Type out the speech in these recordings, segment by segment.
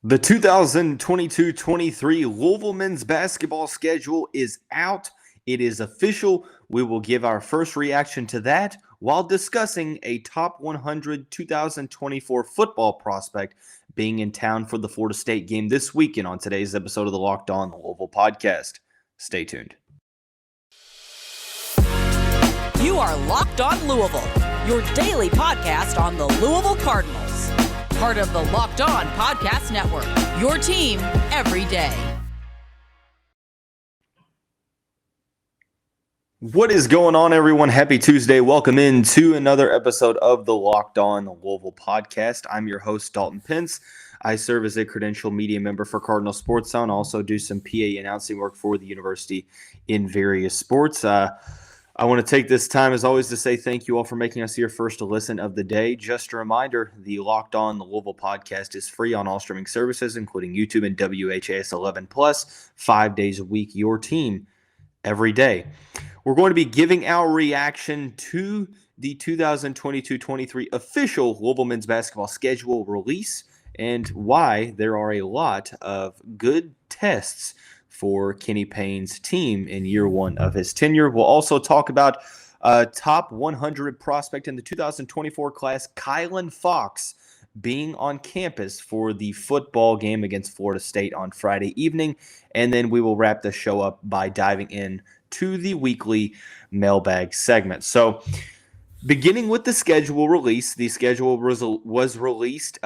The 2022-23 Louisville men's basketball schedule is out. It is official. We will give our first reaction to that while discussing a top 100 2024 football prospect being in town for the Florida State game this weekend on today's episode of the Locked On Louisville podcast. Stay tuned. You are Locked On Louisville, your daily podcast on the Louisville Cardinals. Part of the Locked On Podcast Network, your team every day. What is going on, everyone? Happy Tuesday. Welcome into another episode of the Locked On Louisville podcast. I'm your host, Dalton Pence. I serve as a credential media member for Cardinal Sports Zone. I also do some PA announcing work for the university in various sports. I want to take this time, as always, to say thank you all for making us your first listen of the day. Just a reminder, the Locked On the Louisville podcast is free on all streaming services, including YouTube and WHAS 11+, 5 days a week, your team every day. We're going to be giving our reaction to the 2022-23 official Louisville men's basketball schedule release and why there are a lot of good tests for Kenny Payne's team in year one of his tenure. We'll also talk about top 100 prospect in the 2024 class, Kylan Fox, being on campus for the football game against Florida State on Friday evening. And then we will wrap the show up by diving in to the weekly mailbag segment. So beginning with the schedule release, the schedule was released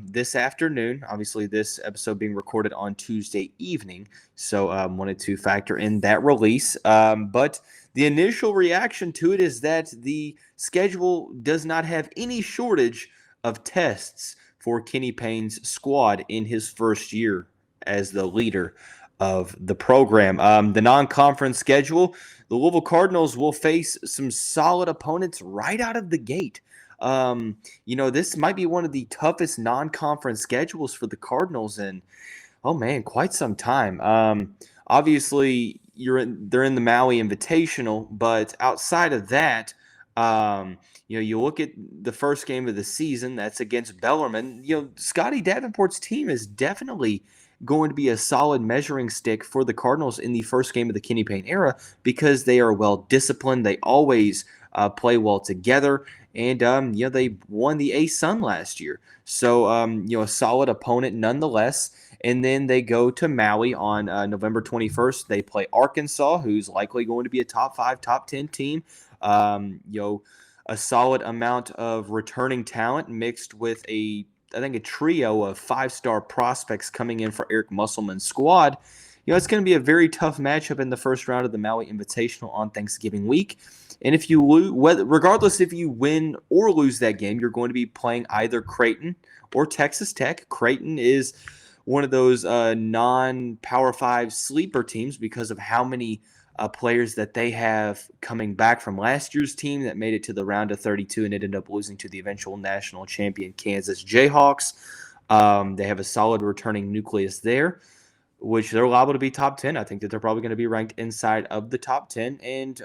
this afternoon. Obviously, this episode being recorded on Tuesday evening, so wanted to factor in that release. But the initial reaction to it is that the schedule does not have any shortage of tests for Kenny Payne's squad in his first year as the leader of the program. The non-conference schedule, the Louisville Cardinals will face some solid opponents right out of the gate. This might be one of the toughest non-conference schedules for the Cardinals in, quite some time. Obviously, they're in the Maui Invitational, but outside of that, you look at the first game of the season, that's against Bellarmine. Scotty Davenport's team is definitely going to be a solid measuring stick for the Cardinals in the first game of the Kenny Payne era because they are well disciplined. They always play well together, and they won the A-Sun last year. So a solid opponent nonetheless. And then they go to Maui on November 21st. They play Arkansas, who's likely going to be a top 5, top 10 team. A solid amount of returning talent mixed with a trio of 5-star prospects coming in for Eric Musselman's squad. It's going to be a very tough matchup in the first round of the Maui Invitational on Thanksgiving week. And if you regardless if you win or lose that game, you're going to be playing either Creighton or Texas Tech. Creighton is one of those non-Power 5 sleeper teams because of how many players that they have coming back from last year's team that made it to the round of 32 and ended up losing to the eventual national champion Kansas Jayhawks. They have a solid returning nucleus there, which they're liable to be top 10. I think that they're probably going to be ranked inside of the top 10. And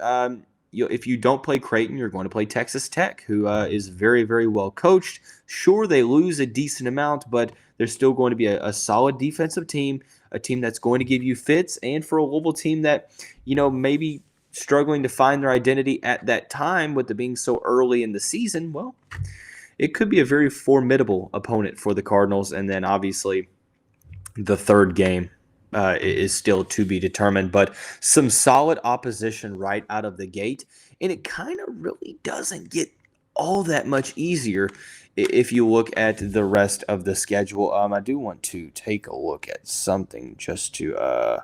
if you don't play Creighton, you're going to play Texas Tech, who is very, very well coached. Sure, they lose a decent amount, but they're still going to be a solid defensive team, a team that's going to give you fits, and for a Louisville team that, maybe struggling to find their identity at that time with it being so early in the season, well, it could be a very formidable opponent for the Cardinals. And then obviously the third game is still to be determined, but some solid opposition right out of the gate. And it kind of really doesn't get all that much easier if you look at the rest of the schedule. I do want to take a look at something just to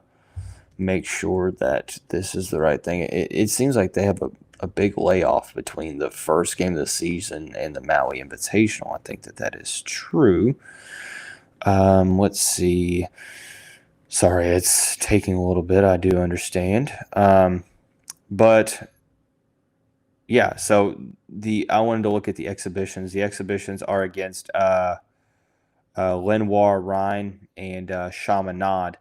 make sure that this is the right thing. It seems like they have a big layoff between the first game of the season and the Maui Invitational. I think that is true. Let's see. Sorry, it's taking a little bit. I do understand. But yeah, so I wanted to look at the exhibitions. The exhibitions are against Lenoir, Rhine, and Chaminade.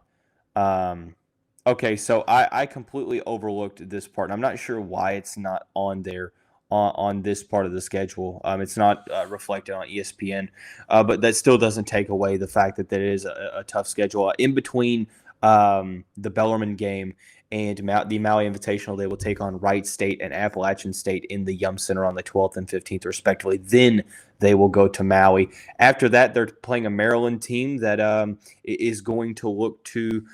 Okay, so I completely overlooked this part. I'm not sure why it's not on there on this part of the schedule. It's not reflected on ESPN, but that still doesn't take away the fact that there is a tough schedule. In between the Bellarmine game and the Maui Invitational, they will take on Wright State and Appalachian State in the Yum Center on the 12th and 15th, respectively. Then they will go to Maui. After that, they're playing a Maryland team that is going to look to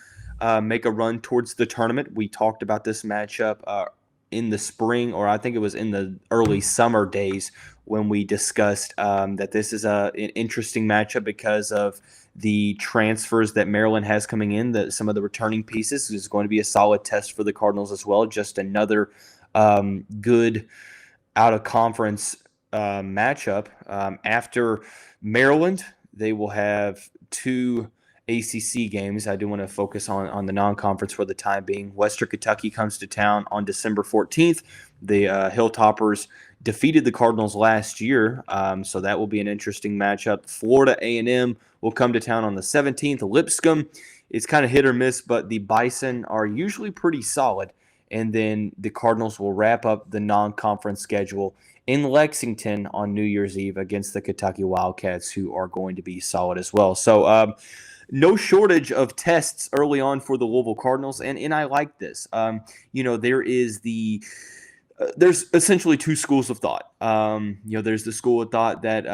make a run towards the tournament. We talked about this matchup in the spring, or I think it was in the early summer days when we discussed that this is an interesting matchup because of the transfers that Maryland has coming in. Some of the returning pieces is going to be a solid test for the Cardinals as well. Just another good out-of-conference matchup. After Maryland, they will have two ACC games. I do want to focus on the non-conference for the time being. Western Kentucky comes to town on December 14th. The Hilltoppers defeated the Cardinals last year, so that will be an interesting matchup. Florida A&M will come to town on the 17th. Lipscomb is kind of hit or miss, but the Bison are usually pretty solid. And then the Cardinals will wrap up the non-conference schedule in Lexington on New Year's Eve against the Kentucky Wildcats, who are going to be solid as well. So no shortage of tests early on for the Louisville Cardinals, and I like this. There's essentially two schools of thought. There's the school of thought that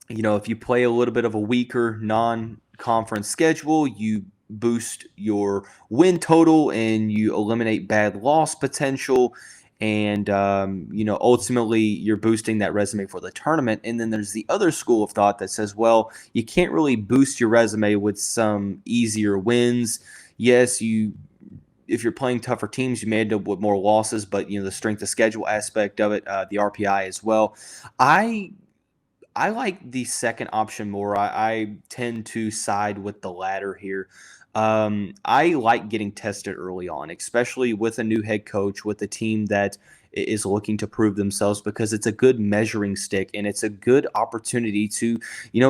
if you play a little bit of a weaker non-conference schedule, you boost your win total and you eliminate bad loss potential. And, ultimately you're boosting that resume for the tournament. And then there's the other school of thought that says, well, you can't really boost your resume with some easier wins. Yes, if you're playing tougher teams, you may end up with more losses, but, the strength of schedule aspect of it, the RPI as well. I like the second option more. I tend to side with the latter here. I like getting tested early on, especially with a new head coach, with a team that is looking to prove themselves, because it's a good measuring stick and it's a good opportunity to,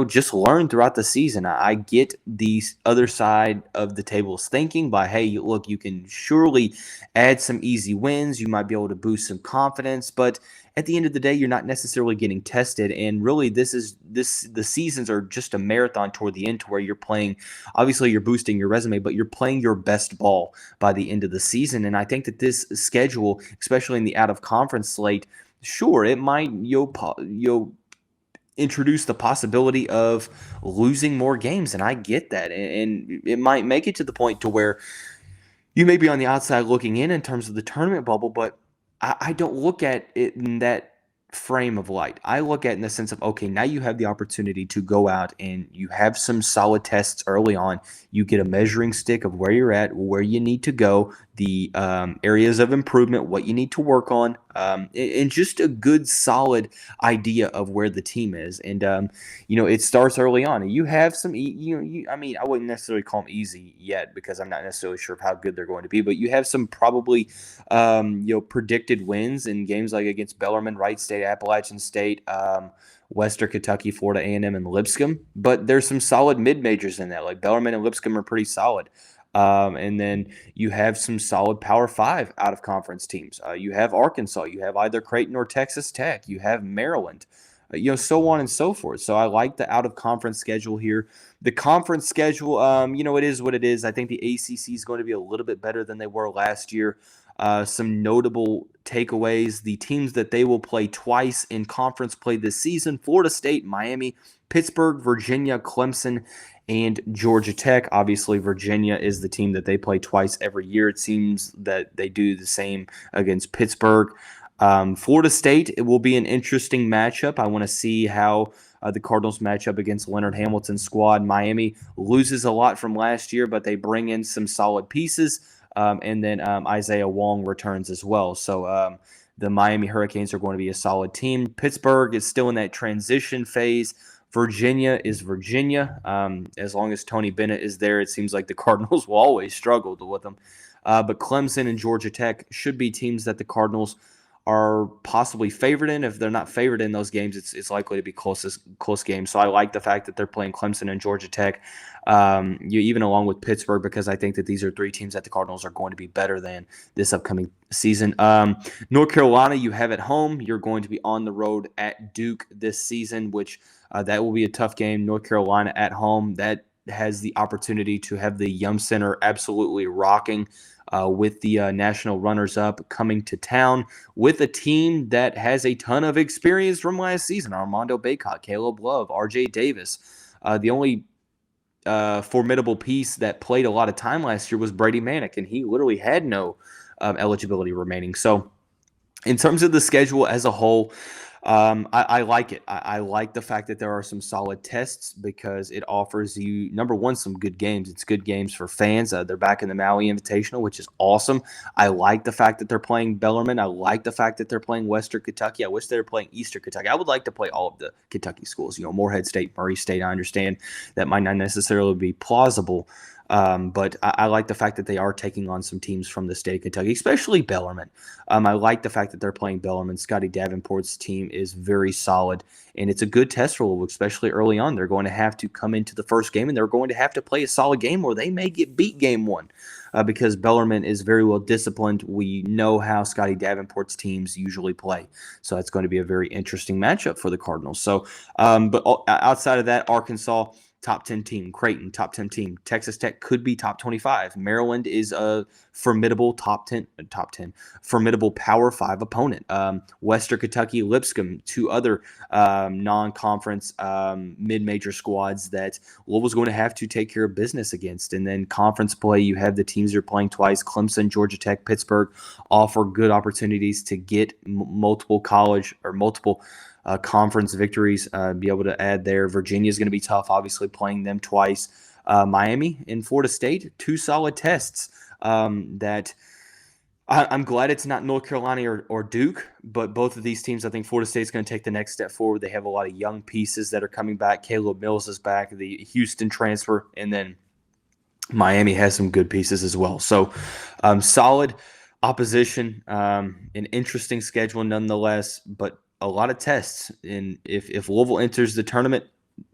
just learn throughout the season. I get the other side of the table's thinking by, hey, look, you can surely add some easy wins. You might be able to boost some confidence, but at the end of the day, you're not necessarily getting tested. And really, the seasons are just a marathon toward the end, to where you're playing. Obviously, you're boosting your resume, but you're playing your best ball by the end of the season. And I think that this schedule, especially in the out-of-conference slate, sure, it might introduce the possibility of losing more games, and I get that. And it might make it to the point to where you may be on the outside looking in terms of the tournament bubble, but I don't look at it in that frame of light. I look at it in the sense of, okay, now you have the opportunity to go out and you have some solid tests early on. You get a measuring stick of where you're at, where you need to go, the areas of improvement, what you need to work on, and just a good solid idea of where the team is. And it starts early on. You have some, I wouldn't necessarily call them easy yet, because I'm not necessarily sure of how good they're going to be, but you have some probably predicted wins in games like against Bellarmine, Wright State, Appalachian State, Western Kentucky, Florida A&M, and Lipscomb. But there's some solid mid-majors in that. Like Bellarmine and Lipscomb are pretty solid. And then you have some solid Power 5 out-of-conference teams. You have Arkansas. You have either Creighton or Texas Tech. You have Maryland. So on and so forth. So I like the out-of-conference schedule here. The conference schedule, it is what it is. I think the ACC is going to be a little bit better than they were last year. Some notable takeaways: the teams that they will play twice in conference play this season: Florida State, Miami, Pittsburgh, Virginia, Clemson, and Georgia Tech. Obviously, Virginia is the team that they play twice every year. It seems that they do the same against Pittsburgh. Florida State, it will be an interesting matchup. I want to see how the Cardinals match up against Leonard Hamilton's squad. Miami loses a lot from last year, but they bring in some solid pieces. And then Isaiah Wong returns as well. So the Miami Hurricanes are going to be a solid team. Pittsburgh is still in that transition phase. Virginia is Virginia. As long as Tony Bennett is there, it seems like the Cardinals will always struggle with them. But Clemson and Georgia Tech should be teams that the Cardinals are possibly favored in. If they're not favored in those games, it's likely to be close games. So I like the fact that they're playing Clemson and Georgia Tech, even along with Pittsburgh, because I think that these are three teams that the Cardinals are going to be better than this upcoming season. North Carolina, you have at home. You're going to be on the road at Duke this season, which that will be a tough game. North Carolina at home, that has the opportunity to have the Yum Center absolutely rocking with the national runners-up coming to town with a team that has a ton of experience from last season. Armando Bacot, Caleb Love, RJ Davis. The only formidable piece that played a lot of time last year was Brady Manick, and he literally had no eligibility remaining. So in terms of the schedule as a whole, I like it. I like the fact that there are some solid tests because it offers you, number one, some good games. It's good games for fans. They're back in the Maui Invitational, which is awesome. I like the fact that they're playing Bellarmine. I like the fact that they're playing Western Kentucky. I wish they were playing Eastern Kentucky. I would like to play all of the Kentucky schools. Morehead State, Murray State. I understand that might not necessarily be plausible. But I like the fact that they are taking on some teams from the state of Kentucky, especially Bellarmine. I like the fact that they're playing Bellarmine. Scotty Davenport's team is very solid, and it's a good test for Louisville, especially early on. They're going to have to come into the first game, and they're going to have to play a solid game, or they may get beat game one because Bellarmine is very well disciplined. We know how Scotty Davenport's teams usually play, so it's going to be a very interesting matchup for the Cardinals. So, but outside of that, Arkansas, top 10 team. Creighton, top 10 team. Texas Tech could be top 25. Maryland is a formidable top 10, formidable Power 5 opponent. Western Kentucky, Lipscomb, two other non-conference mid-major squads that Louisville's going to have to take care of business against. And then conference play, you have the teams you're playing twice. Clemson, Georgia Tech, Pittsburgh offer good opportunities to get multiple college or multiple conference victories, be able to add there. Virginia is going to be tough, obviously, playing them twice. Miami and Florida State, two solid tests that I'm glad it's not North Carolina or Duke, but both of these teams, I think Florida State's going to take the next step forward. They have a lot of young pieces that are coming back. Caleb Mills is back, the Houston transfer, and then Miami has some good pieces as well. So solid opposition, an interesting schedule nonetheless, but a lot of tests. And if Louisville enters the tournament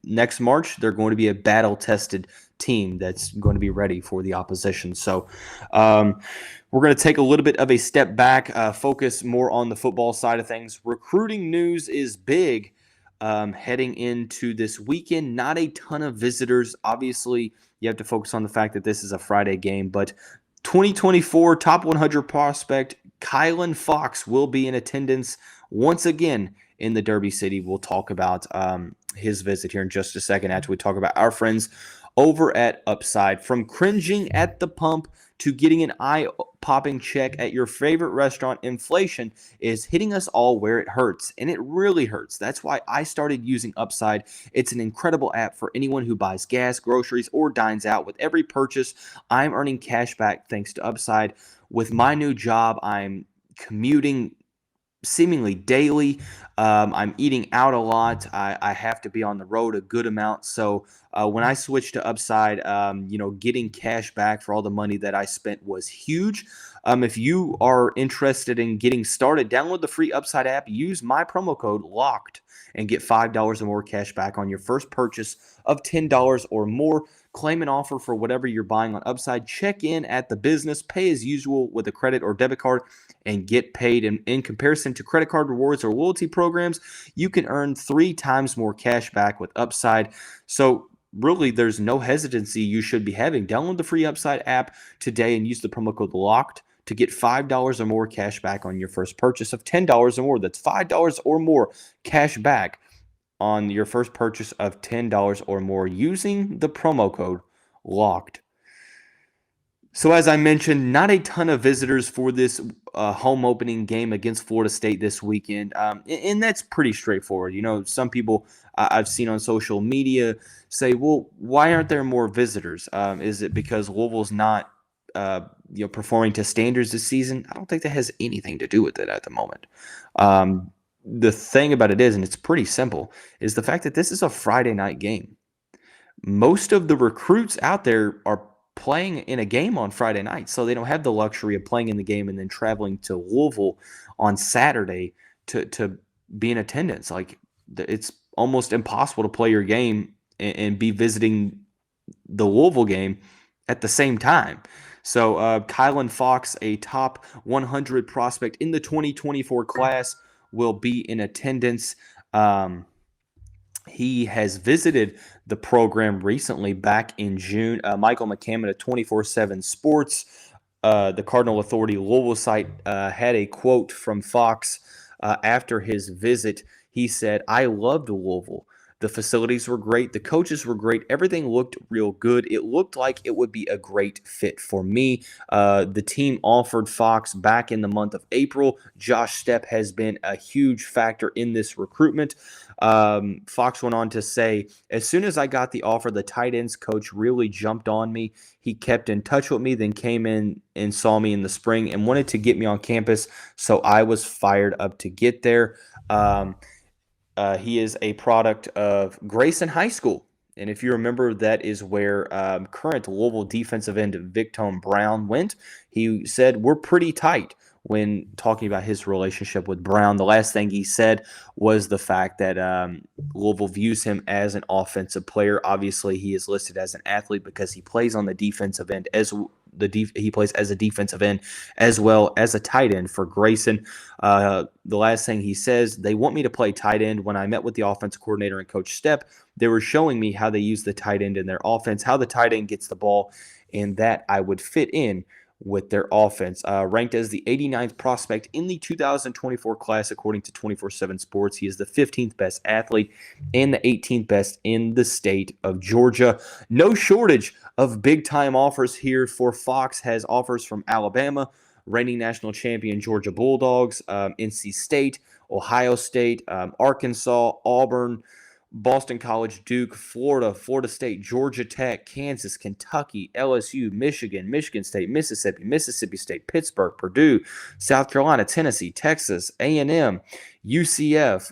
next March, they're going to be a battle-tested team that's going to be ready for the opposition. So we're going to take a little bit of a step back, focus more on the football side of things. Recruiting news is big heading into this weekend. Not a ton of visitors. Obviously, you have to focus on the fact that this is a Friday game, but 2024 top 100 prospect Kylan Fox will be in attendance once again in the Derby City. We'll talk about his visit here in just a second after we talk about our friends over at Upside. From cringing at the pump to getting an eye-popping check at your favorite restaurant, inflation is hitting us all where it hurts, and it really hurts. That's why I started using Upside. It's an incredible app for anyone who buys gas, groceries, or dines out. With every purchase, I'm earning cash back thanks to Upside. With my new job, I'm commuting seemingly daily. I'm eating out a lot. I have to be on the road a good amount. So when I switched to Upside, getting cash back for all the money that I spent was huge. If you are interested in getting started, download the free Upside app, use my promo code LOCKED, and get $5 or more cash back on your first purchase of $10 or more. Claim an offer for whatever you're buying on Upside. Check in at the business, pay as usual with a credit or debit card, and get paid. In comparison to credit card rewards or loyalty programs, you can earn 3 times more cash back with Upside. So really, there's no hesitancy you should be having. Download the free Upside app today and use the promo code LOCKED to get $5 or more cash back on your first purchase of $10 or more. That's $5 or more cash back on your first purchase of $10 or more using the promo code LOCKED. So as I mentioned, not a ton of visitors for this home opening game against Florida State this weekend. And that's pretty straightforward. Some people I've seen on social media say, well, why aren't there more visitors? Is it because Louisville's not performing to standards this season? I don't think that has anything to do with it at the moment. The thing about it is, and it's pretty simple, is the fact that this is a Friday night game. Most of the recruits out there are playing in a game on Friday night, so they don't have the luxury of playing in the game and then traveling to Louisville on Saturday to be in attendance. Like, it's almost impossible to play your game and be visiting the Louisville game at the same time. So Kylan Fox, a top 100 prospect in the 2024 class, will be in attendance. He has visited the program recently back in June. Michael McCammon of 24/7 Sports, the Cardinal Authority Louisville site, had a quote from Fox after his visit. He said, "I loved Louisville. The facilities were great. The coaches were great. Everything looked real good. It looked like it would be a great fit for me." The team offered Fox back in the month of April. Josh Stepp has been a huge factor in this recruitment. Fox went on to say, "As soon as I got the offer, the tight ends coach really jumped on me. He kept in touch with me, then came in and saw me in the spring and wanted to get me on campus, so I was fired up to get there." He is a product of Grayson High School. And if you remember, that is where current Louisville defensive end Victone Brown went. He said, "We're pretty tight," when talking about his relationship with Brown. The last thing he said was the fact that Louisville views him as an offensive player. Obviously, he is listed as an athlete because he plays on the defensive end he plays as a defensive end as well as a tight end for Grayson. The last thing he says, "They want me to play tight end. When I met with the offensive coordinator and Coach Stepp, they were showing me how they use the tight end in their offense, how the tight end gets the ball, and that I would fit in with their offense." Ranked as the 89th prospect in the 2024 class, according to 24/7 Sports. He is the 15th best athlete and the 18th best in the state of Georgia. No shortage of big-time offers here for Fox. Has offers from Alabama, reigning national champion Georgia Bulldogs, NC State, Ohio State, Arkansas, Auburn, Boston College, Duke, Florida, Florida State, Georgia Tech, Kansas, Kentucky, LSU, Michigan, Michigan State, Mississippi, Mississippi State, Pittsburgh, Purdue, South Carolina, Tennessee, Texas, A&M, UCF,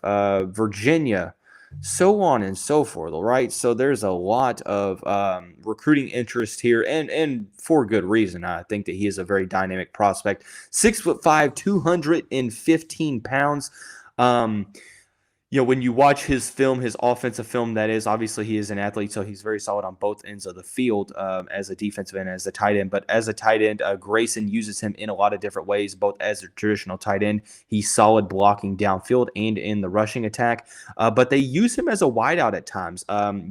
Virginia, so on and so forth, all right? So there's a lot of recruiting interest here, and for good reason. I think that he is a very dynamic prospect. 6'5", 215 pounds. When you watch his film, his offensive film, that is, obviously he is an athlete, so he's very solid on both ends of the field as a defensive end, as a tight end. But as a tight end, Grayson uses him in a lot of different ways, both as a traditional tight end. He's solid blocking downfield and in the rushing attack. But they use him as a wideout at times,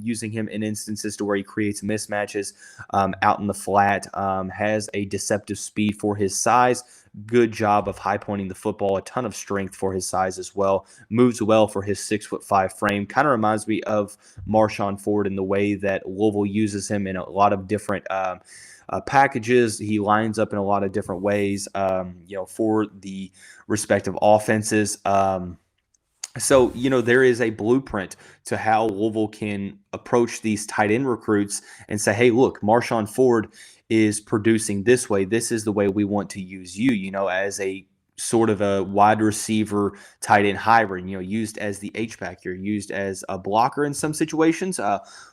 using him in instances to where he creates mismatches out in the flat, has a deceptive speed for his size. Good job of high pointing the football, a ton of strength for his size as well. Moves well for his 6'5" frame. Kind of reminds me of Marshawn Ford in the way that Louisville uses him in a lot of different packages. He lines up in a lot of different ways, for the respective offenses. So, there is a blueprint to how Louisville can approach these tight end recruits and say, "Hey, look, Marshawn Ford is producing this way. This is the way we want to use you, as a sort of a wide receiver tight end hybrid, used as the H-back. You're used as a blocker in some situations.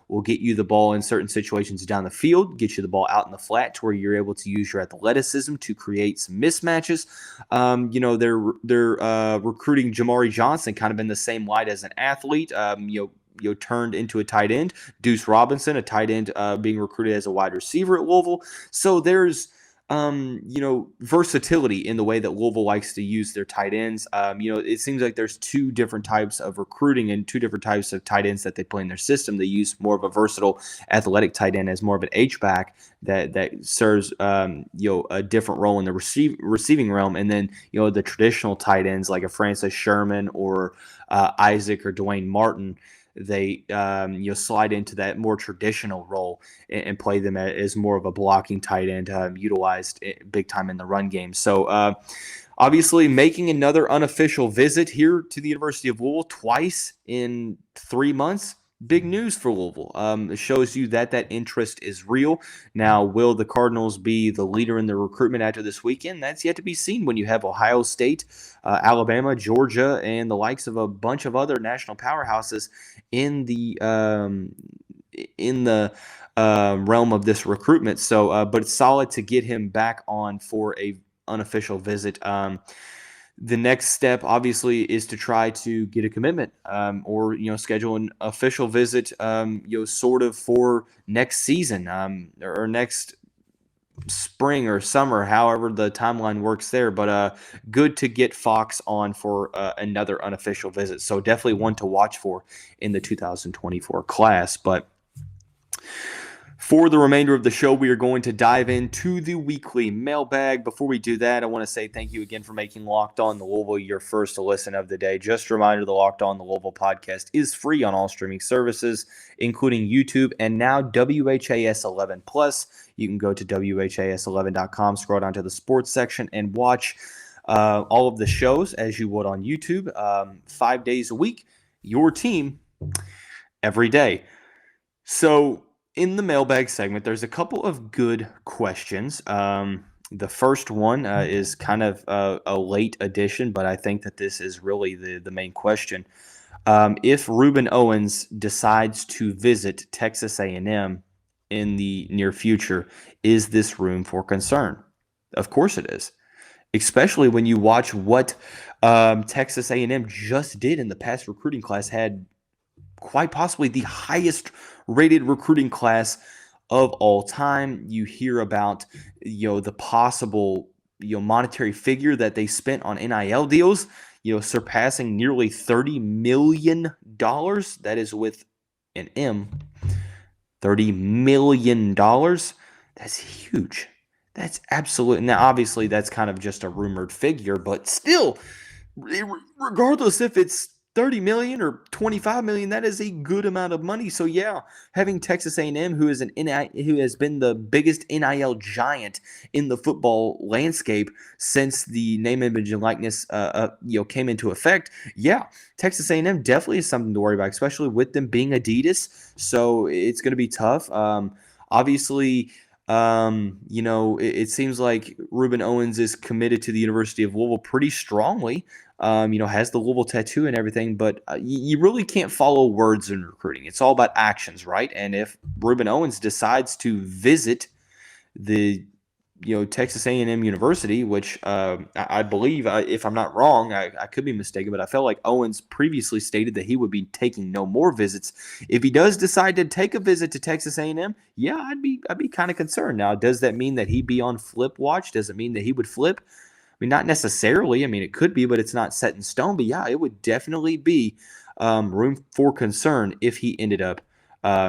We'll get you the ball in certain situations down the field, get you the ball out in the flat to where you're able to use your athleticism to create some mismatches." They're recruiting Jamari Johnson kind of in the same light as an athlete, turned into a tight end. Deuce Robinson, a tight end, being recruited as a wide receiver at Louisville. So there's versatility in the way that Louisville likes to use their tight ends. It seems like there's two different types of recruiting and two different types of tight ends that they play in their system. They use more of a versatile athletic tight end as more of an H-back that serves, a different role in the receiving realm. And then, the traditional tight ends like a Francis Sherman or Isaac or Dwayne Martin, they slide into that more traditional role and play them as more of a blocking tight end, utilized big time in the run game. So obviously making another unofficial visit here to the University of Louisville twice in 3 months. Big news for Louisville. It shows you that interest is real. Now, will the Cardinals be the leader in the recruitment after this weekend? That's yet to be seen when you have Ohio State, Alabama, Georgia, and the likes of a bunch of other national powerhouses in the realm of this recruitment. So, but it's solid to get him back on for a unofficial visit. The next step, obviously, is to try to get a commitment, or schedule an official visit, sort of for next season, or next spring or summer, however the timeline works there. But good to get Fox on for another unofficial visit. So definitely one to watch for in the 2024 class. But for the remainder of the show, we are going to dive into the weekly mailbag. Before we do that, I want to say thank you again for making Locked On the Louisville your first listen of the day. Just a reminder, the Locked On the Louisville podcast is free on all streaming services, including YouTube and now WHAS 11 Plus. You can go to WHAS11.com, scroll down to the sports section, and watch all of the shows as you would on YouTube, 5 days a week. Your team every day. So, in the mailbag segment, there's a couple of good questions. The first one is kind of a late addition, but I think that this is really the main question. If Ruben Owens decides to visit Texas A&M in the near future, is this room for concern? Of course it is, especially when you watch what Texas A&M just did in the past recruiting class, had quite possibly the highest rated recruiting class of all time. You hear about the possible monetary figure that they spent on NIL deals, surpassing nearly $30 million. That is with an M. $30 million. That's huge. That's absolute. Now, obviously, that's kind of just a rumored figure, but still, regardless if it's 30 million or 25 million, that is a good amount of money. So yeah, having Texas A&M, who has been the biggest NIL giant in the football landscape since the name, image, and likeness came into effect. Yeah, Texas A&M definitely is something to worry about, especially with them being Adidas. So it's going to be tough. Obviously, it seems like Ruben Owens is committed to the University of Louisville pretty strongly. Has the Louisville tattoo and everything, but you really can't follow words in recruiting. It's all about actions, right? And if Ruben Owens decides to visit the Texas A&M University, which I believe, if I'm not wrong, I could be mistaken, but I felt like Owens previously stated that he would be taking no more visits. If he does decide to take a visit to Texas A&M, yeah, I'd be kind of concerned. Now, does that mean that he'd be on flip watch? Does it mean that he would flip? I mean, not necessarily. I mean, it could be, but it's not set in stone. But yeah, it would definitely be room for concern if he ended up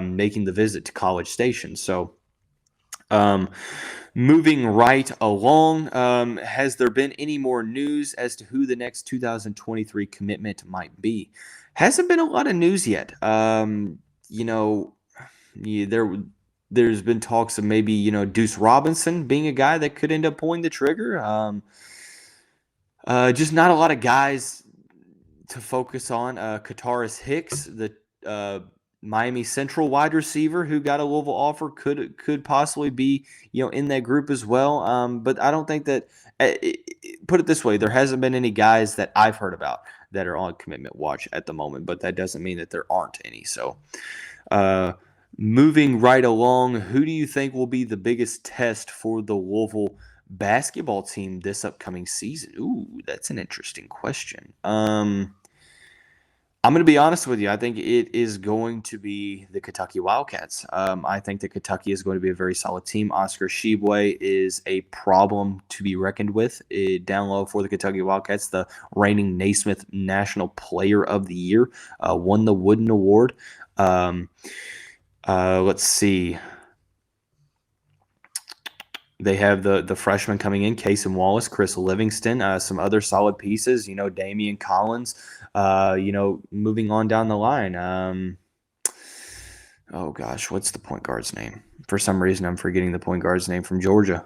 making the visit to College Station. So, moving right along, has there been any more news as to who the next 2023 commitment might be? Hasn't been a lot of news yet. There's been talks of maybe Deuce Robinson being a guy that could end up pulling the trigger. Just not a lot of guys to focus on. Kataris Hicks, the Miami Central wide receiver who got a Louisville offer, could possibly be in that group as well. But I don't think that. Put it this way: there hasn't been any guys that I've heard about that are on commitment watch at the moment. But that doesn't mean that there aren't any. So, moving right along, who do you think will be the biggest test for the Louisville basketball team this upcoming season? Ooh, that's an interesting question. I'm going to be honest with you. I think it is going to be the Kentucky Wildcats. I think that Kentucky is going to be a very solid team. Oscar Tshiebwe is a problem to be reckoned with down low for the Kentucky Wildcats. The reigning Naismith National Player of the Year, won the Wooden Award. Let's see. They have the freshmen coming in, Cason Wallace, Chris Livingston, some other solid pieces, Damian Collins, moving on down the line. Oh, gosh, what's the point guard's name? For some reason, I'm forgetting the point guard's name from Georgia.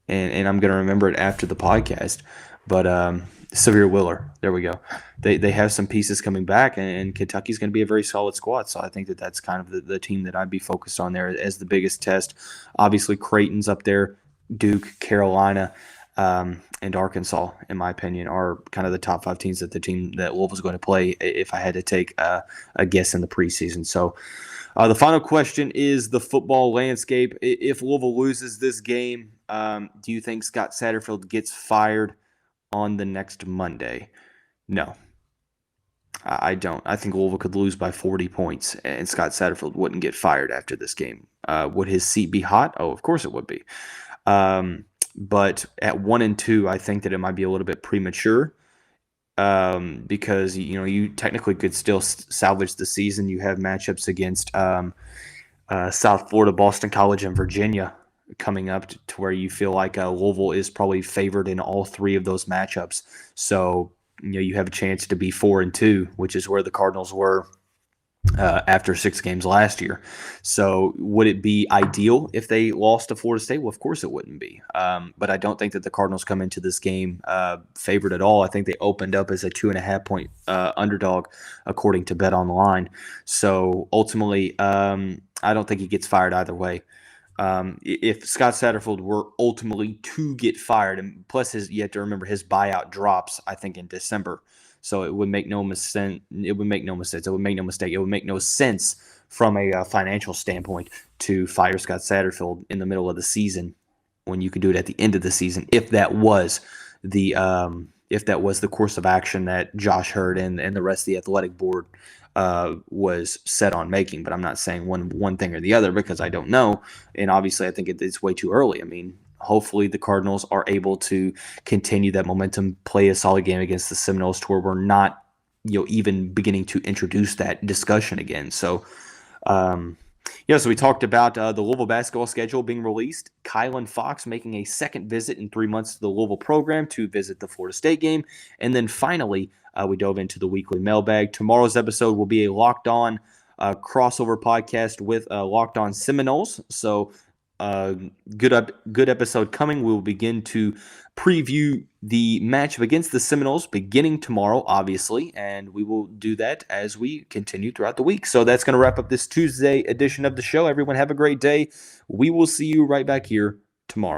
And I'm going to remember it after the podcast. But Severe Willer, there we go. They have some pieces coming back, and Kentucky's going to be a very solid squad. So I think that's kind of the team that I'd be focused on there as the biggest test. Obviously, Creighton's up there, Duke, Carolina. and Arkansas, in my opinion, are kind of the top 5 teams that Louisville's going to play if I had to take a guess in the preseason. So the final question is the football landscape. If Louisville loses this game, do you think Scott Satterfield gets fired on the next Monday? No, I don't. I think Louisville could lose by 40 points, and Scott Satterfield wouldn't get fired after this game. Would his seat be hot? Oh, of course it would be. But at 1-2, I think that it might be a little bit premature because you technically could still salvage the season. You have matchups against South Florida, Boston College, and Virginia coming up to where you feel like Louisville is probably favored in all 3 of those matchups. So you have a chance to be 4-2, which is where the Cardinals were after 6 games last year. So would it be ideal if they lost to Florida State? Well, of course it wouldn't be. But I don't think that the Cardinals come into this game favored at all. I think they opened up as a 2.5-point underdog, according to Bet Online. So ultimately, I don't think he gets fired either way. If Scott Satterfield were ultimately to get fired, and plus you have to remember his buyout drops, I think, in December. So it would make no sense. It would make no mistake. It would make no mistake. It would make no sense from a financial standpoint to fire Scott Satterfield in the middle of the season when you could do it at the end of the season. If that was the course of action that Josh Hurd and the rest of the athletic board was set on making. But I'm not saying one thing or the other because I don't know. And obviously, I think it's way too early. I mean, hopefully the Cardinals are able to continue that momentum, play a solid game against the Seminoles to where we're not, even beginning to introduce that discussion again. So, so we talked about the Louisville basketball schedule being released. Kylan Fox making a second visit in 3 months to the Louisville program to visit the Florida State game. And then finally, we dove into the weekly mailbag. Tomorrow's episode will be a Locked On crossover podcast with Locked On Seminoles. So good episode coming. We will begin to preview the matchup against the Seminoles beginning tomorrow, obviously, and we will do that as we continue throughout the week. So that's going to wrap up this Tuesday edition of the show. Everyone have a great day. We will see you right back here tomorrow.